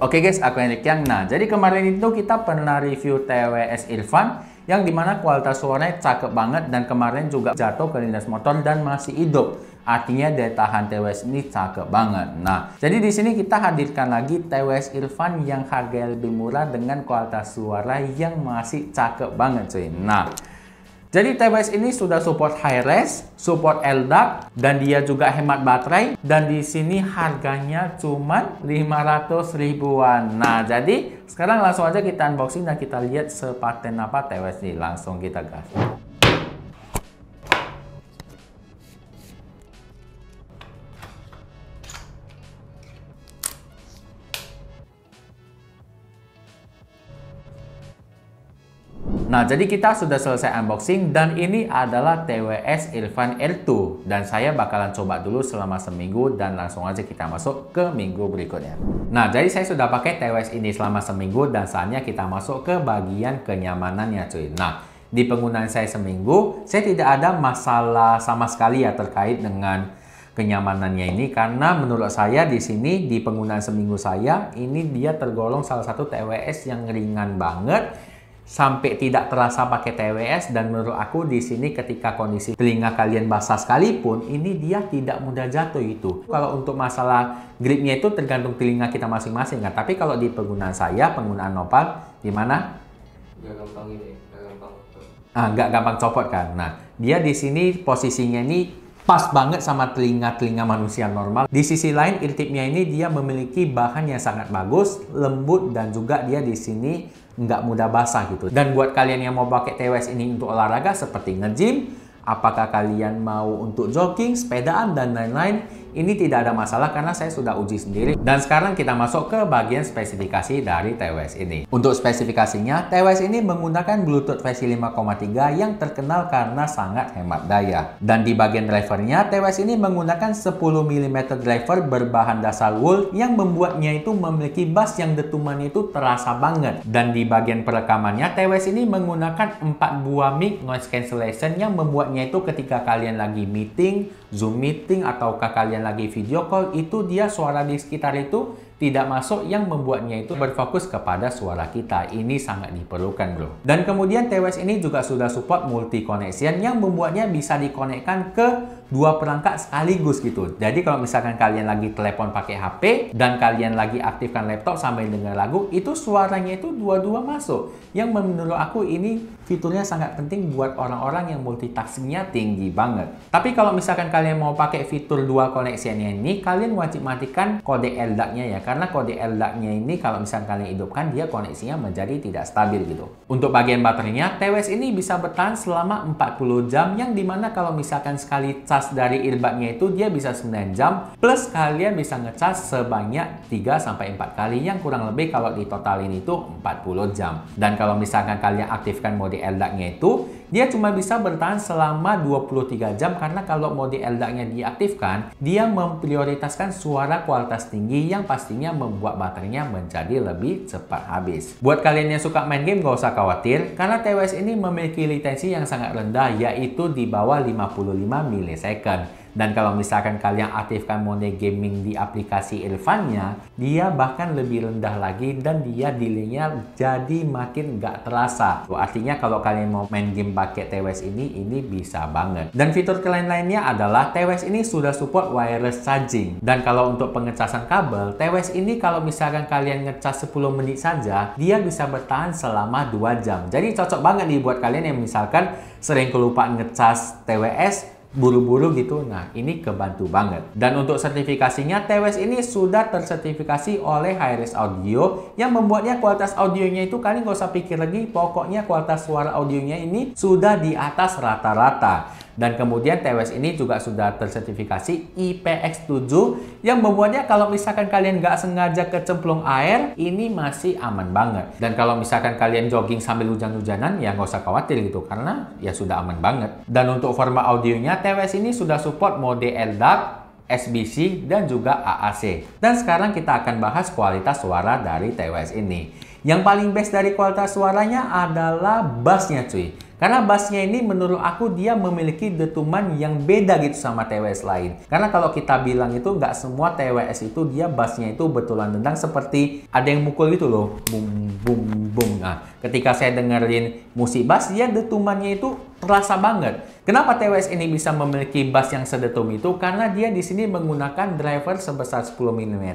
Oke guys, aku Enik Yang. Nah, jadi kemarin itu kita pernah review TWS Irfan yang dimana kualitas suaranya cakep banget dan kemarin juga jatuh ke lindas motor dan masih hidup. Artinya daya tahan TWS ini cakep banget. Nah, jadi di sini kita hadirkan lagi TWS Irfan yang harganya lebih murah dengan kualitas suara yang masih cakep banget cuy. Nah, jadi TWS ini sudah support high res, support LDAC, dan dia juga hemat baterai. Dan di sini harganya cuma 500 ribuan. Nah, jadi sekarang langsung aja kita unboxing dan kita lihat sepaten apa TWS ini. Langsung kita gas. Nah, jadi kita sudah selesai unboxing dan ini adalah TWS Irfan R2 dan saya bakalan coba dulu selama seminggu dan langsung aja kita masuk ke minggu berikutnya. Nah, jadi saya sudah pakai TWS ini selama seminggu dan saatnya kita masuk ke bagian kenyamanannya cuy. Nah, di penggunaan saya seminggu, saya tidak ada masalah sama sekali ya terkait dengan kenyamanannya ini karena menurut saya di sini di penggunaan seminggu saya ini dia tergolong salah satu TWS yang ringan banget. Sampai tidak terasa pakai TWS dan menurut aku di sini ketika kondisi telinga kalian basah sekalipun ini dia tidak mudah jatuh itu. Kalau untuk masalah gripnya itu tergantung telinga kita masing-masing kan. Tapi kalau di penggunaan saya, penggunaan Nopal gimana? Nggak gampang ini, nggak gampang. Nggak gampang copot kan. Nah, dia di sini posisinya ini pas banget sama telinga-telinga manusia normal. Di sisi lain, ear-tipnya ini dia memiliki bahan yang sangat bagus, lembut dan juga dia di sini nggak mudah basah gitu. Dan buat kalian yang mau pakai TWS ini untuk olahraga seperti nge-gym, apakah kalian mau untuk jogging, sepedaan dan lain-lain, ini tidak ada masalah karena saya sudah uji sendiri. Dan sekarang kita masuk ke bagian spesifikasi dari TWS ini. Untuk spesifikasinya, TWS ini menggunakan Bluetooth versi 5.3 yang terkenal karena sangat hemat daya. Dan di bagian drivernya, TWS ini menggunakan 10 mm driver berbahan dasar wool yang membuatnya itu memiliki bass yang dentumannya itu terasa banget. Dan di bagian perekamannya, TWS ini menggunakan 4 buah mic noise cancellation yang membuatnya itu ketika kalian lagi meeting, Zoom meeting, ataukah kalian lagi video call, itu dia suara di sekitar itu tidak masuk yang membuatnya itu berfokus kepada suara kita. Ini sangat diperlukan bro. Dan kemudian TWS ini juga sudah support multi connection yang membuatnya bisa dikonekkan ke dua perangkat sekaligus gitu. Jadi kalau misalkan kalian lagi telepon pakai HP dan kalian lagi aktifkan laptop sambil dengar lagu, itu suaranya itu dua-dua masuk. Yang menurut aku ini fiturnya sangat penting buat orang-orang yang multitaskingnya tinggi banget. Tapi kalau misalkan kalian mau pakai fitur dual connection-nya ini, kalian wajib matikan kode LDAC-nya ya. Karena kode LDAC-nya ini kalau misalkan kalian hidupkan, dia koneksinya menjadi tidak stabil gitu. Untuk bagian baterainya, TWS ini bisa bertahan selama 40 jam, yang dimana kalau misalkan sekali cas dari earbud-nya itu dia bisa 9 jam, plus kalian bisa ngecas sebanyak 3-4 kali, yang kurang lebih kalau ditotalin itu 40 jam. Dan kalau misalkan kalian aktifkan mode LDAC-nya itu, dia cuma bisa bertahan selama 23 jam karena kalau mode LDAC-nya diaktifkan, dia memprioritaskan suara kualitas tinggi yang pastinya membuat baterainya menjadi lebih cepat habis. Buat kalian yang suka main game, gak usah khawatir karena TWS ini memiliki latensi yang sangat rendah, yaitu di bawah 55 millisecond. Dan kalau misalkan kalian aktifkan mode gaming di aplikasi Irfan-nya, dia bahkan lebih rendah lagi dan dia delay-nya jadi makin nggak terasa. Artinya kalau kalian mau main game pakai TWS ini bisa banget. Dan fitur lain-lainnya adalah TWS ini sudah support wireless charging. Dan kalau untuk pengecasan kabel, TWS ini kalau misalkan kalian ngecas 10 menit saja, dia bisa bertahan selama 2 jam. Jadi cocok banget nih buat kalian yang misalkan sering kelupaan ngecas TWS, buru-buru gitu. Nah, ini kebantu banget. Dan untuk sertifikasinya, TWS ini sudah tersertifikasi oleh Hi-Res Audio yang membuatnya kualitas audionya itu kalian gak usah pikir lagi, pokoknya kualitas suara audionya ini sudah di atas rata-rata. Dan kemudian TWS ini juga sudah tersertifikasi IPX7 yang membuatnya kalau misalkan kalian nggak sengaja kecemplung air, ini masih aman banget. Dan kalau misalkan kalian jogging sambil hujan-hujanan, ya nggak usah khawatir gitu karena ya sudah aman banget. Dan untuk format audionya, TWS ini sudah support mode LDAC, SBC, dan juga AAC. Dan sekarang kita akan bahas kualitas suara dari TWS ini. Yang paling best dari kualitas suaranya adalah bassnya cuy. Karena bassnya ini menurut aku dia memiliki dentuman yang beda gitu sama TWS lain. Karena kalau kita bilang itu nggak semua TWS itu dia bassnya itu betulan nendang seperti ada yang mukul gitu loh. Bum, bum, bum. Nah, ketika saya dengerin musik bass, dia dentumannya itu terasa banget. Kenapa TWS ini bisa memiliki bass yang sedetum itu? Karena dia di sini menggunakan driver sebesar 10 mm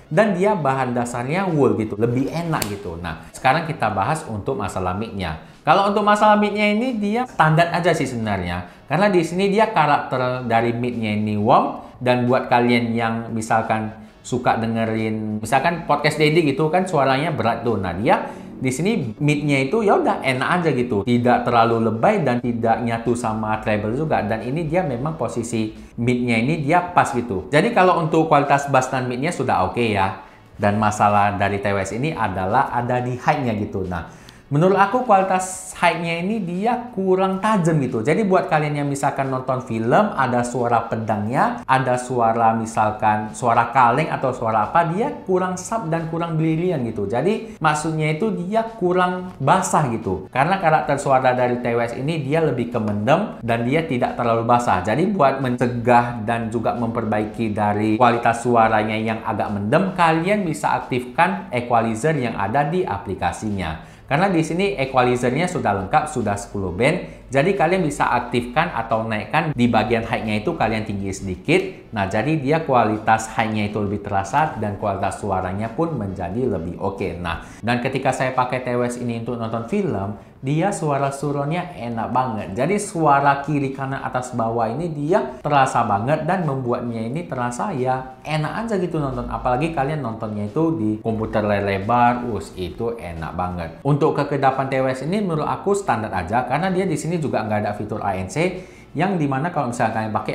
dan dia bahan dasarnya wool gitu, lebih enak gitu. Nah, sekarang kita bahas untuk masalah mic-nya. Kalau untuk masalah mic-nya ini dia standar aja sih sebenarnya. Karena di sini dia karakter dari mic-nya ini warm, dan buat kalian yang misalkan suka dengerin misalkan podcast Dedi gitu kan suaranya berat tuh. Nah, dia di sini mic-nya itu ya udah enak aja gitu. Tidak terlalu lebay dan tidak nyatu sama treble juga, dan ini dia memang posisi mic-nya ini dia pas gitu. Jadi kalau untuk kualitas bass dan mic-nya sudah oke ya. Dan masalah dari TWS ini adalah ada di high-nya gitu. Nah, menurut aku kualitas high-nya ini dia kurang tajam gitu. Jadi buat kalian yang misalkan nonton film, ada suara pedangnya, ada suara misalkan suara kaleng atau suara apa, dia kurang sharp dan kurang brilian gitu. Jadi maksudnya itu dia kurang basah gitu. Karena karakter suara dari TWS ini dia lebih ke mendem dan dia tidak terlalu basah. Jadi buat mencegah dan juga memperbaiki dari kualitas suaranya yang agak mendem, kalian bisa aktifkan equalizer yang ada di aplikasinya. Karena di sini equalizernya sudah lengkap, sudah 10 band. Jadi kalian bisa aktifkan atau naikkan di bagian high-nya itu kalian tinggi sedikit. Nah, jadi dia kualitas high-nya itu lebih terasa dan kualitas suaranya pun menjadi lebih oke. Nah, dan ketika saya pakai TWS ini untuk nonton film, dia suara surroundnya enak banget. Jadi suara kiri kanan atas bawah ini dia terasa banget dan membuatnya ini terasa ya enak aja gitu nonton. Apalagi kalian nontonnya itu di komputer layar lebar, itu enak banget. Untuk kekedapan TWS ini menurut aku standar aja karena dia di sini juga nggak ada fitur ANC yang dimana kalau misalnya kalian pakai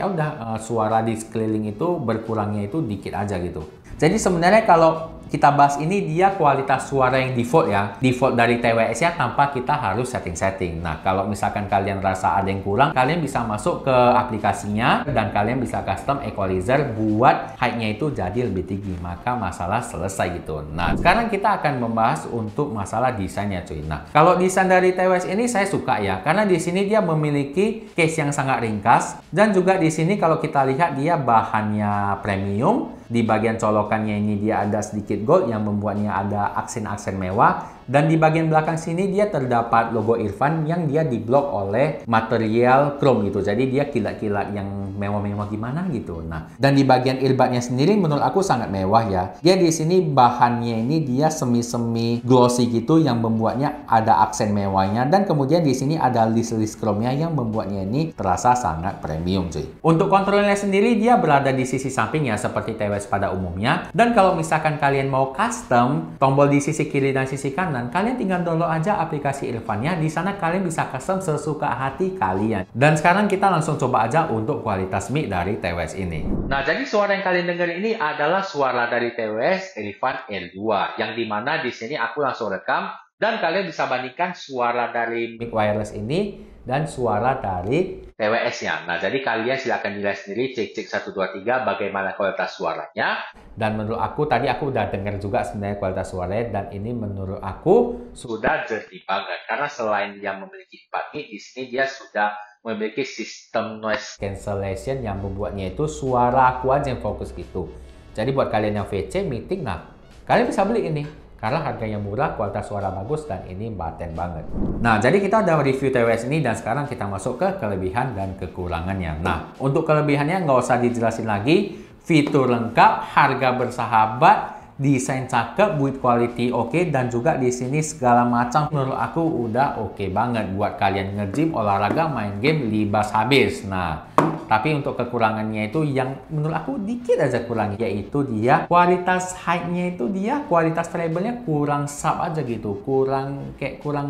suara di sekeliling itu berkurangnya itu dikit aja gitu. Jadi sebenarnya kalau kita bahas ini dia kualitas suara yang default ya. Default dari TWS ya tanpa kita harus setting-setting. Nah, kalau misalkan kalian rasa ada yang kurang, kalian bisa masuk ke aplikasinya dan kalian bisa custom equalizer buat height-nya itu jadi lebih tinggi. Maka masalah selesai gitu. Nah, sekarang kita akan membahas untuk masalah desainnya cuy. Nah, kalau desain dari TWS ini saya suka ya. Karena di sini dia memiliki case yang sangat ringkas. Dan juga di sini kalau kita lihat dia bahannya premium. Di bagian colokannya ini dia ada sedikit gold yang membuatnya ada aksen-aksen mewah. Dan di bagian belakang sini dia terdapat logo Irfan yang dia diblok oleh material chrome gitu. Jadi dia kilat-kilat yang mewah-mewah gimana gitu. Nah, dan di bagian earbudnya sendiri menurut aku sangat mewah ya. Dia di sini bahannya ini dia semi-semi glossy gitu yang membuatnya ada aksen mewahnya. Dan kemudian di sini ada list-list chrome-nya yang membuatnya ini terasa sangat premium cuy. Untuk kontrolnya sendiri dia berada di sisi samping ya seperti TWS pada umumnya. Dan kalau misalkan kalian mau custom tombol di sisi kiri dan sisi kanan, kalian tinggal download aja aplikasi Irfannya. Di sana kalian bisa custom sesuka hati kalian. Dan sekarang kita langsung coba aja untuk kualitas mic dari TWS ini. Nah, jadi suara yang kalian dengar ini adalah suara dari TWS Irfan L2 yang dimana di sini aku langsung rekam dan kalian bisa bandingkan suara dari mic wireless ini dan suara dari TWS-nya. Nah, jadi kalian silahkan nilai sendiri, cek 1, 2, 3 bagaimana kualitas suaranya. Dan menurut aku, tadi aku udah dengar juga sebenarnya kualitas suaranya, dan ini menurut aku sudah jernih banget. Karena selain dia memiliki 4 mic, di sini dia sudah memiliki sistem noise cancellation yang membuatnya itu suara aku aja yang fokus gitu. Jadi buat kalian yang VC, meeting, nah kalian bisa beli ini. Karena harganya murah, kualitas suara bagus, dan ini paten banget. Nah, jadi kita udah review TWS ini dan sekarang kita masuk ke kelebihan dan kekurangannya. Nah, untuk kelebihannya nggak usah dijelasin lagi. Fitur lengkap, harga bersahabat, desain cakep, build quality oke, dan juga di sini segala macam menurut aku udah oke banget buat kalian nge-gym, olahraga, main game, libas habis. Nah, tapi untuk kekurangannya itu yang menurut aku dikit aja kurangnya, yaitu dia kualitas height-nya itu dia kualitas treble-nya kurang sharp aja gitu, kurang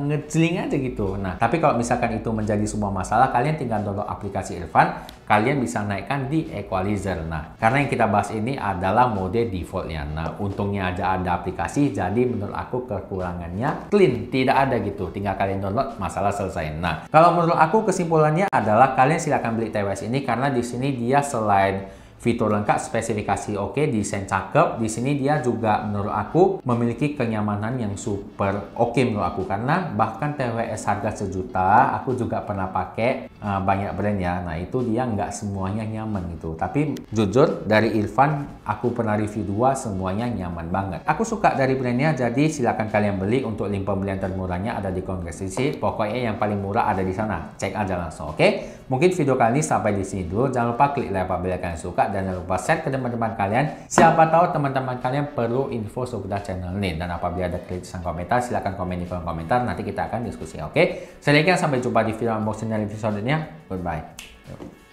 ngejling aja gitu. Nah, tapi kalau misalkan itu menjadi semua masalah, kalian tinggal download aplikasi Irfan, kalian bisa naikkan di equalizer. Nah, karena yang kita bahas ini adalah mode defaultnya. Nah, untungnya aja ada aplikasi, jadi menurut aku kekurangannya clean, tidak ada gitu. Tinggal kalian download, masalah selesai. Nah, kalau menurut aku kesimpulannya adalah kalian silakan beli TWS ini karena di sini dia selain fitur lengkap, spesifikasi oke, desain cakep. Di sini dia juga menurut aku memiliki kenyamanan yang super oke menurut aku, karena bahkan TWS harga sejuta aku juga pernah pakai banyak brand ya. Nah itu dia nggak semuanya nyaman gitu. Tapi jujur dari Irfan aku pernah review 2 semuanya nyaman banget. Aku suka dari brandnya, jadi silakan kalian beli. Untuk link pembelian termurahnya ada di kolom deskripsi. Pokoknya yang paling murah ada di sana. Cek aja langsung, oke? Mungkin video kali ini sampai di sini dulu. Jangan lupa klik like apabila kalian suka dan jangan lupa share ke teman-teman kalian. Siapa tahu teman-teman kalian perlu info seputar channel ini. Dan apabila ada kritisan komentar, silahkan komen di kolom komentar. Nanti kita akan diskusi, oke? Saya Lekan, sampai jumpa di video unboxing dari episodenya. Goodbye.